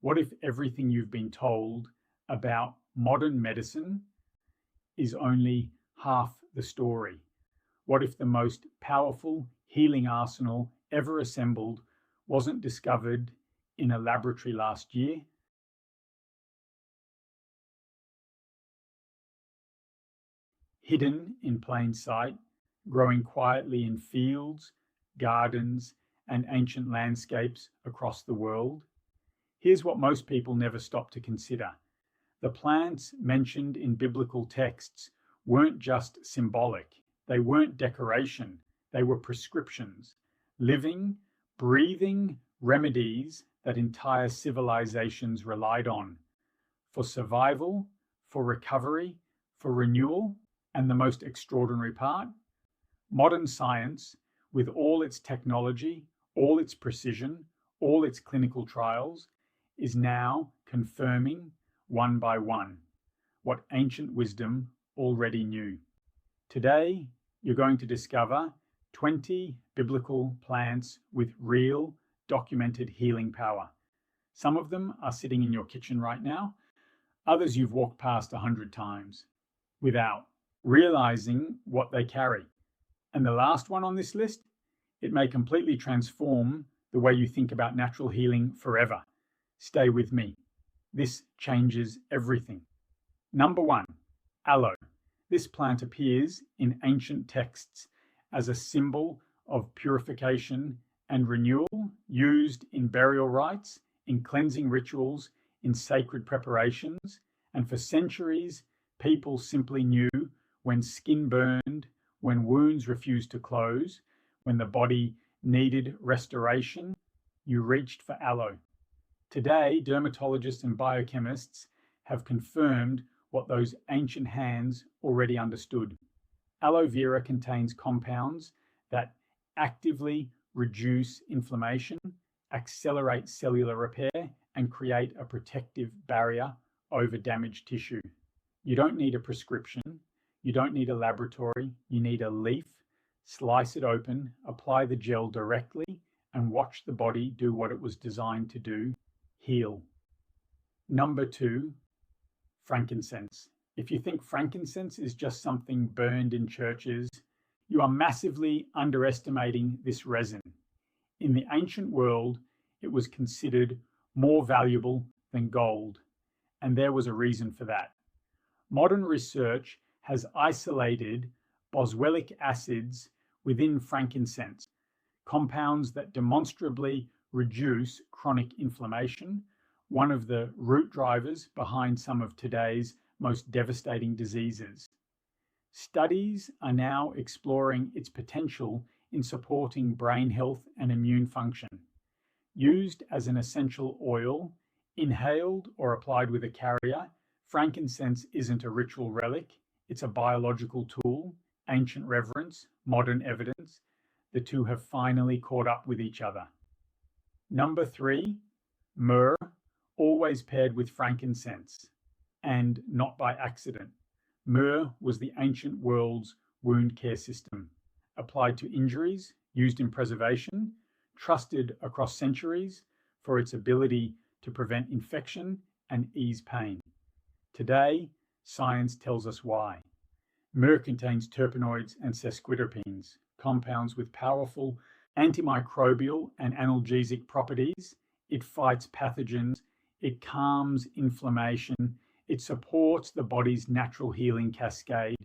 What if everything you've been told about modern medicine is only half the story? What if the most powerful healing arsenal ever assembled wasn't discovered in a laboratory last year, hidden in plain sight, growing quietly in fields, gardens, and ancient landscapes across the world? Here's what most people never stop to consider. The plants mentioned in biblical texts weren't just symbolic. They weren't decoration. They were prescriptions, living, breathing remedies that entire civilizations relied on for survival, for recovery, for renewal. And the most extraordinary part, modern science, with all its technology, all its precision, all its clinical trials, is now confirming one by one what ancient wisdom already knew. Today, you're going to discover 20 biblical plants with real documented healing power. Some of them are sitting in your kitchen right now. Others you've walked past 100 times without realizing what they carry. And the last one on this list, it may completely transform the way you think about natural healing forever. Stay with me. This changes everything. Number 1, aloe. This plant appears in ancient texts as a symbol of purification and renewal, used in burial rites, in cleansing rituals, in sacred preparations, and for centuries, people simply knew when skin burned, when wounds refused to close, when the body needed restoration, you reached for aloe. Today, dermatologists and biochemists have confirmed what those ancient hands already understood. Aloe vera contains compounds that actively reduce inflammation, accelerate cellular repair, and create a protective barrier over damaged tissue. You don't need a prescription. You don't need a laboratory. You need a leaf. Slice it open, apply the gel directly, and watch the body do what it was designed to do, heal. Number 2, frankincense. If you think frankincense is just something burned in churches, you are massively underestimating this resin. In the ancient world, it was considered more valuable than gold, and there was a reason for that. Modern research has isolated boswellic acids within frankincense, compounds that demonstrably reduce chronic inflammation, one of the root drivers behind some of today's most devastating diseases. Studies are now exploring its potential in supporting brain health and immune function. Used as an essential oil, inhaled or applied with a carrier, frankincense isn't a ritual relic, it's a biological tool. Ancient reverence, modern evidence. The two have finally caught up with each other. Number 3, myrrh, always paired with frankincense, and not by accident. Myrrh was the ancient world's wound care system, applied to injuries, used in preservation, trusted across centuries for its ability to prevent infection and ease pain. Today, science tells us why. Myrrh contains terpenoids and sesquiterpenes, compounds with powerful antimicrobial and analgesic properties. It fights pathogens, it calms inflammation, it supports the body's natural healing cascade.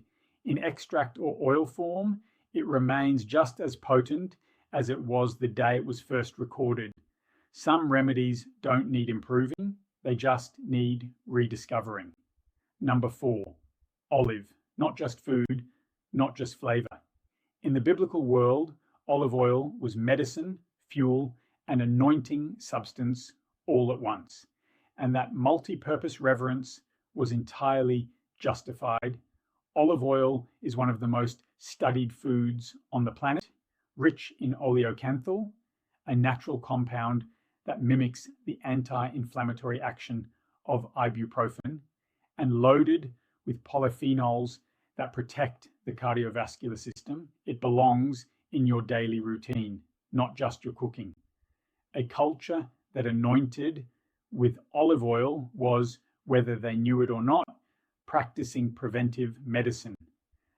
In extract or oil form, it remains just as potent as it was the day it was first recorded. Some remedies don't need improving, they just need rediscovering. Number 4, olive. Not just food, not just flavor. In the biblical world, olive oil was medicine, fuel, and anointing substance all at once. And that multi-purpose reverence was entirely justified. Olive oil is one of the most studied foods on the planet, rich in oleocanthal, a natural compound that mimics the anti-inflammatory action of ibuprofen, and loaded with polyphenols that protect the cardiovascular system. It belongs in your daily routine, not just your cooking. A culture that anointed with olive oil was, whether they knew it or not, practicing preventive medicine.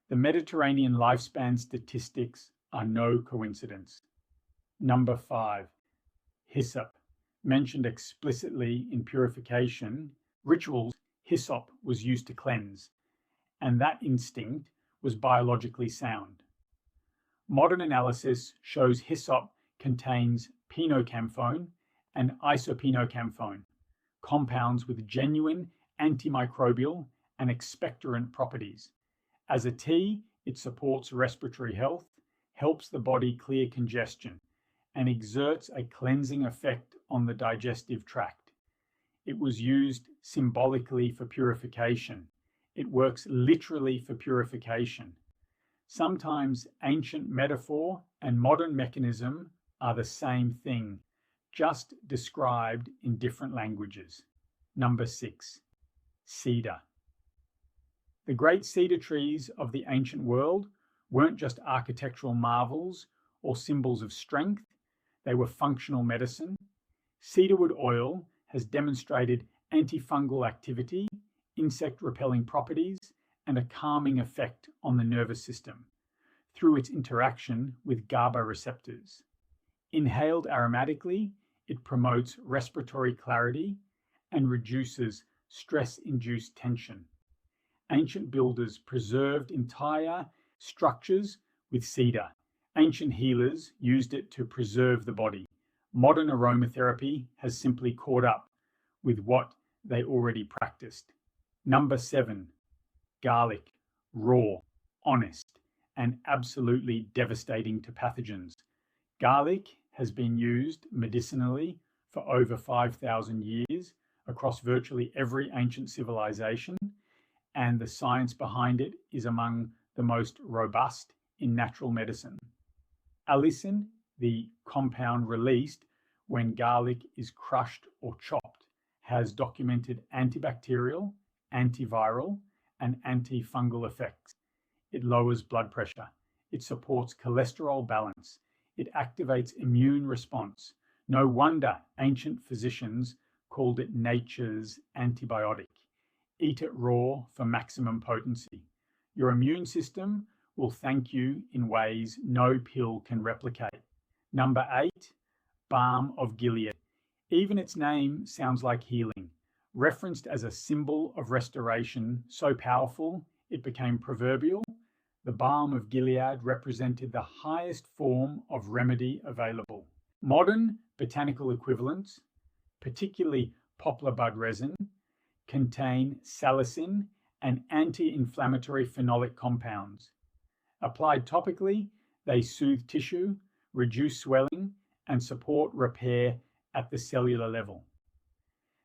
The Mediterranean lifespan statistics are no coincidence. Number 5, hyssop. Mentioned explicitly in purification rituals, hyssop was used to cleanse, and that instinct was biologically sound. Modern analysis shows hyssop contains pinocamphoine and isopinocamphoine, compounds with genuine antimicrobial and expectorant properties. As a tea, it supports respiratory health, helps the body clear congestion, and exerts a cleansing effect on the digestive tract. It was used symbolically for purification. It works literally for purification. Sometimes ancient metaphor and modern mechanism are the same thing, just described in different languages. Number 6, cedar. The great cedar trees of the ancient world weren't just architectural marvels or symbols of strength, they were functional medicine. Cedarwood oil has demonstrated antifungal activity, insect-repelling properties, and a calming effect on the nervous system through its interaction with GABA receptors. Inhaled aromatically, it promotes respiratory clarity and reduces stress-induced tension. Ancient builders preserved entire structures with cedar. Ancient healers used it to preserve the body. Modern aromatherapy has simply caught up with what they already practiced. Number 7, garlic, raw, honest, and absolutely devastating to pathogens. Garlic has been used medicinally for over 5,000 years across virtually every ancient civilization, and the science behind it is among the most robust in natural medicine. Allicin, the compound released when garlic is crushed or chopped, has documented antibacterial, antiviral, and antifungal effects. It lowers blood pressure. It supports cholesterol balance. It activates immune response. No wonder ancient physicians called it nature's antibiotic. Eat it raw for maximum potency. Your immune system will thank you in ways no pill can replicate. Number 8, balm of Gilead. Even its name sounds like healing. Referenced as a symbol of restoration, so powerful it became proverbial, the balm of Gilead represented the highest form of remedy available. Modern botanical equivalents, particularly poplar bud resin, contain salicin and anti-inflammatory phenolic compounds. Applied topically, they soothe tissue, reduce swelling, and support repair at the cellular level.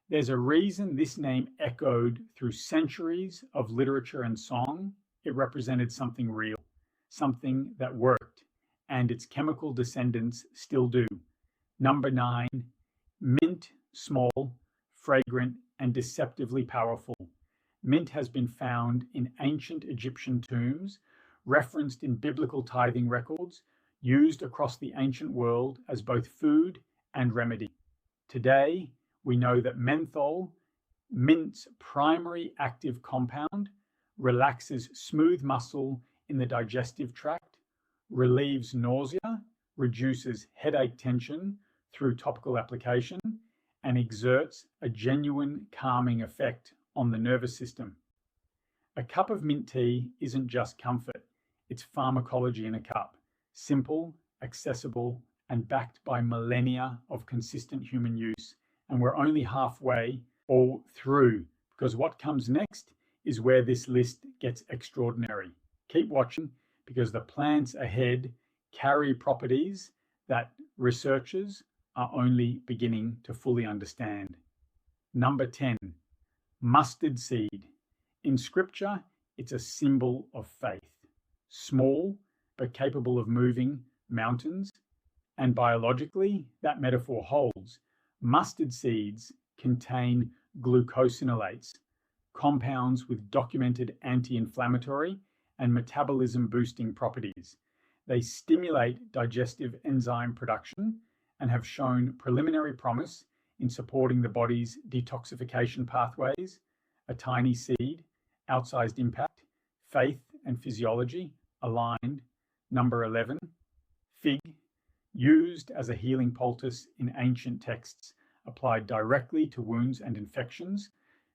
There's a reason this name echoed through centuries of literature and song. It represented something real, something that worked, and its chemical descendants still do. Number 9, mint, small, fragrant, and deceptively powerful. Mint has been found in ancient Egyptian tombs, referenced in biblical tithing records, used across the ancient world as both food and remedy. Today, we know that menthol, mint's primary active compound, relaxes smooth muscle in the digestive tract, relieves nausea, reduces headache tension through topical application, and exerts a genuine calming effect on the nervous system. A cup of mint tea isn't just comfort, it's pharmacology in a cup. Simple, accessible, and backed by millennia of consistent human use. And we're only halfway all through, because what comes next is where this list gets extraordinary. Keep watching, because the plants ahead carry properties that researchers are only beginning to fully understand. Number 10, mustard seed. In scripture, it's a symbol of faith. Small, but capable of moving mountains. And biologically, that metaphor holds. Mustard seeds contain glucosinolates, compounds with documented anti-inflammatory and metabolism-boosting properties. They stimulate digestive enzyme production and have shown preliminary promise in supporting the body's detoxification pathways. A tiny seed, outsized impact, faith and physiology aligned. Number 11, fig, used as a healing poultice in ancient texts, applied directly to wounds and infections.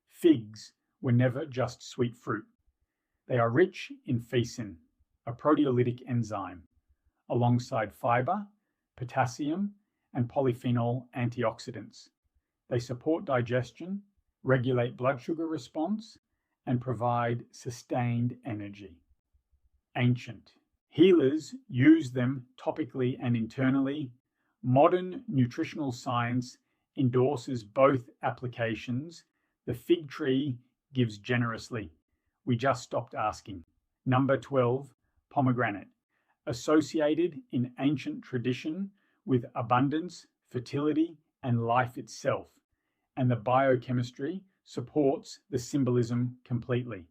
Figs were never just sweet fruit. They are rich in phycin, a proteolytic enzyme, alongside fiber, potassium, and polyphenol antioxidants. They support digestion, regulate blood sugar response, and provide sustained energy. Ancient. Healers use them topically and internally. Modern nutritional science endorses both applications. The fig tree gives generously. We just stopped asking. Number 12, pomegranate. Associated in ancient tradition with abundance, fertility, and life itself, and the biochemistry supports the symbolism completely.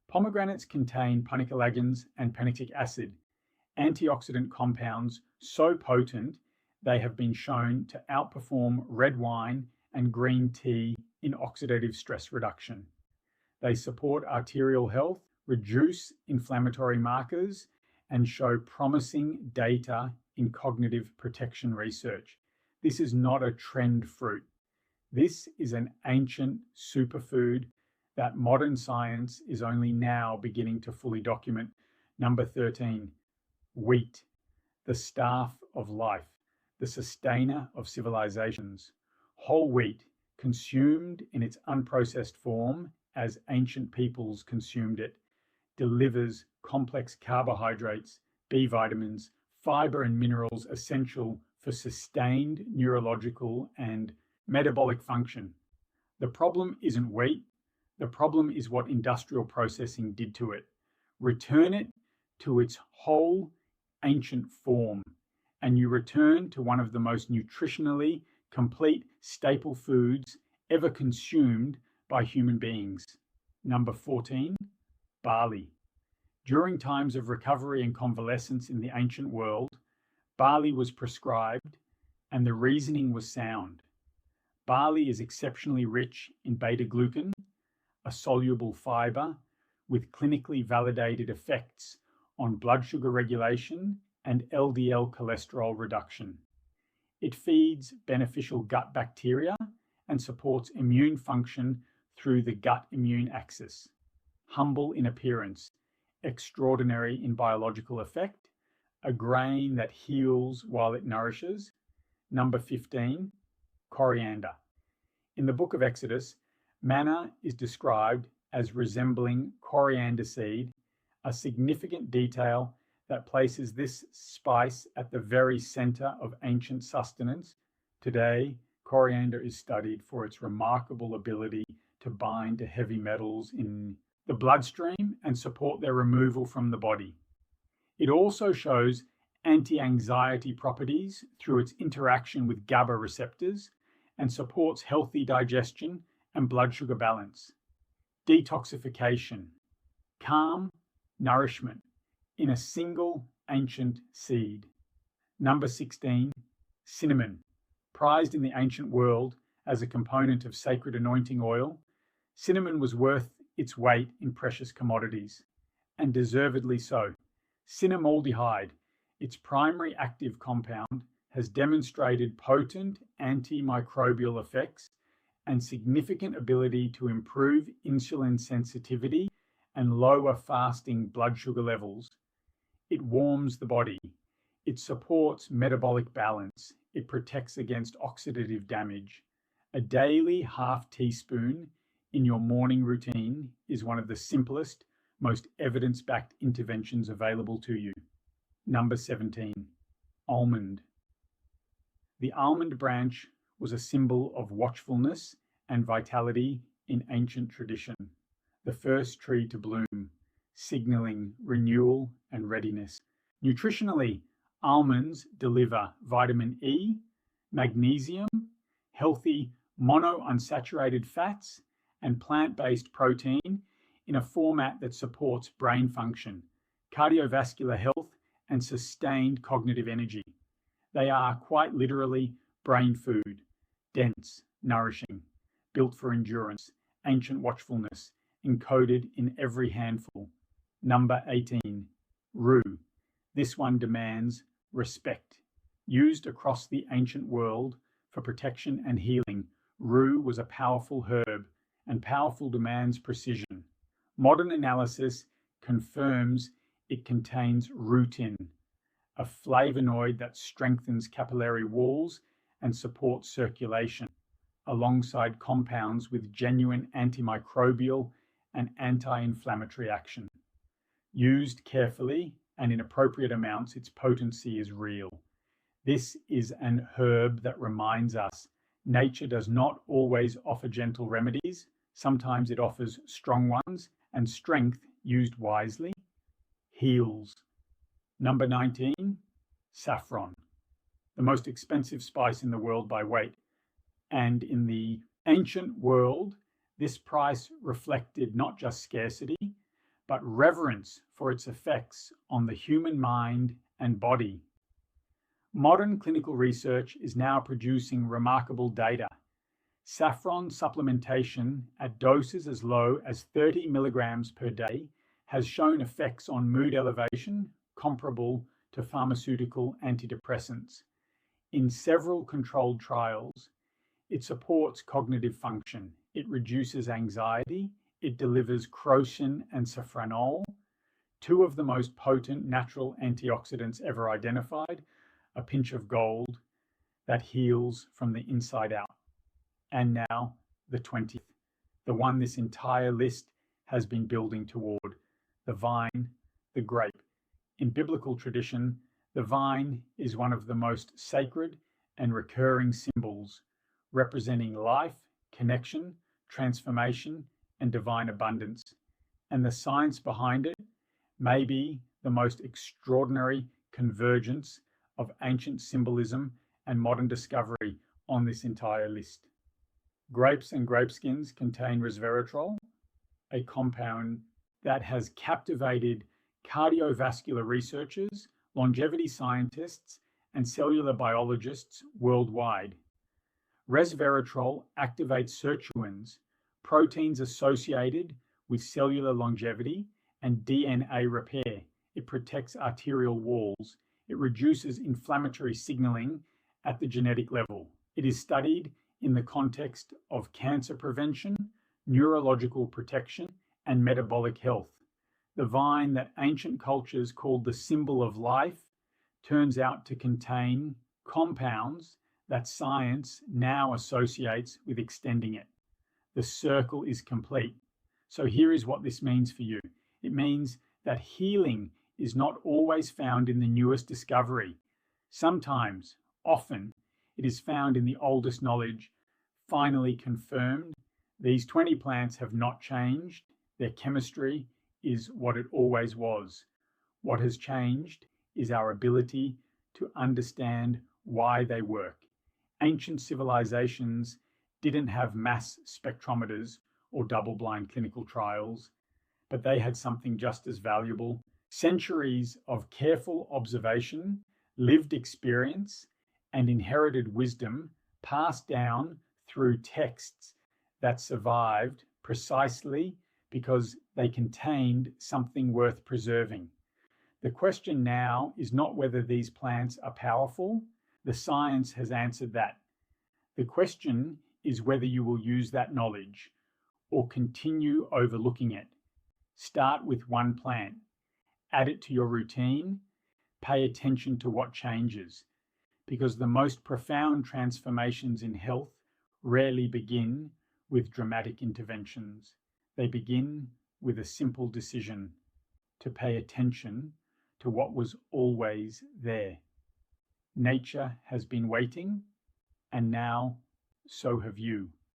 Pomegranates contain punicalagins and panitic acid, antioxidant compounds so potent they have been shown to outperform red wine and green tea in oxidative stress reduction. They support arterial health, reduce inflammatory markers, and show promising data in cognitive protection research. This is not a trend fruit. This is an ancient superfood that modern science is only now beginning to fully document. Number 13, wheat, the staff of life, the sustainer of civilizations. Whole wheat, consumed in its unprocessed form as ancient peoples consumed it, delivers complex carbohydrates, B vitamins, fiber, and minerals essential for sustained neurological and metabolic function. The problem isn't wheat. The problem is what industrial processing did to it. Return it to its whole ancient form, and you return to one of the most nutritionally complete staple foods ever consumed by human beings. Number 14, barley. During times of recovery and convalescence in the ancient world, barley was prescribed, and the reasoning was sound. Barley is exceptionally rich in beta-glucan, a soluble fiber with clinically validated effects on blood sugar regulation and LDL cholesterol reduction. It feeds beneficial gut bacteria and supports immune function through the gut immune axis. Humble in appearance, extraordinary in biological effect, a grain that heals while it nourishes. Number 15, coriander. In the book of Exodus, manna is described as resembling coriander seed, a significant detail that places this spice at the very center of ancient sustenance. Today, coriander is studied for its remarkable ability to bind to heavy metals in the bloodstream and support their removal from the body. It also shows anti-anxiety properties through its interaction with GABA receptors and supports healthy digestion and blood sugar balance. Detoxification, calm, nourishment in a single ancient seed. Number 16, cinnamon. Prized in the ancient world as a component of sacred anointing oil, cinnamon was worth its weight in precious commodities, and deservedly so. Cinnamaldehyde, its primary active compound, has demonstrated potent antimicrobial effects and significant ability to improve insulin sensitivity and lower fasting blood sugar levels. It warms the body. It supports metabolic balance. It protects against oxidative damage. A daily half teaspoon in your morning routine is one of the simplest, most evidence-backed interventions available to you. Number 17, almond. The almond branch was a symbol of watchfulness and vitality in ancient tradition, the first tree to bloom, signaling renewal and readiness. Nutritionally, almonds deliver vitamin E, magnesium, healthy monounsaturated fats, and plant-based protein in a format that supports brain function, cardiovascular health, and sustained cognitive energy. They are quite literally brain food, dense, nourishing, built for endurance, ancient watchfulness, encoded in every handful. Number 18, rue. This one demands respect. Used across the ancient world for protection and healing, rue was a powerful herb, and powerful demands precision. Modern analysis confirms it contains rutin, a flavonoid that strengthens capillary walls and supports circulation, alongside compounds with genuine antimicrobial and anti-inflammatory action. Used carefully and in appropriate amounts, its potency is real. This is an herb that reminds us nature does not always offer gentle remedies. Sometimes it offers strong ones, and strength used wisely heals. Number 19, saffron, the most expensive spice in the world by weight. And in the ancient world, this price reflected not just scarcity, but reverence for its effects on the human mind and body. Modern clinical research is now producing remarkable data. Saffron supplementation at doses as low as 30 milligrams per day has shown effects on mood elevation comparable to pharmaceutical antidepressants. In several controlled trials, it supports cognitive function, it reduces anxiety, it delivers crocin and safranol, two of the most potent natural antioxidants ever identified, a pinch of gold that heals from the inside out. And now the 20th, the one this entire list has been building toward, the vine, the grape. In biblical tradition, the vine is one of the most sacred and recurring symbols, representing life, connection, transformation, and divine abundance. And the science behind it may be the most extraordinary convergence of ancient symbolism and modern discovery on this entire list. Grapes and grape skins contain resveratrol, a compound that has captivated cardiovascular researchers, longevity scientists, and cellular biologists worldwide. Resveratrol activates sirtuins, proteins associated with cellular longevity and DNA repair. It protects arterial walls. It reduces inflammatory signaling at the genetic level. It is studied in the context of cancer prevention, neurological protection, and metabolic health. The vine that ancient cultures called the symbol of life turns out to contain compounds that science now associates with extending it. The circle is complete. So here is what this means for you. It means that healing is not always found in the newest discovery. Sometimes, often, it is found in the oldest knowledge, finally confirmed. These 20 plants have not changed. Their chemistry is what it always was. What has changed is our ability to understand why they work. Ancient civilizations didn't have mass spectrometers or double-blind clinical trials, but they had something just as valuable: centuries of careful observation, lived experience, and inherited wisdom passed down through texts that survived precisely because they contained something worth preserving. The question now is not whether these plants are powerful. The science has answered that. The question is whether you will use that knowledge or continue overlooking it. Start with one plant. Add it to your routine. Pay attention to what changes, because the most profound transformations in health rarely begin with dramatic interventions. They begin with a simple decision to pay attention to what was always there. Nature has been waiting, and now so have you.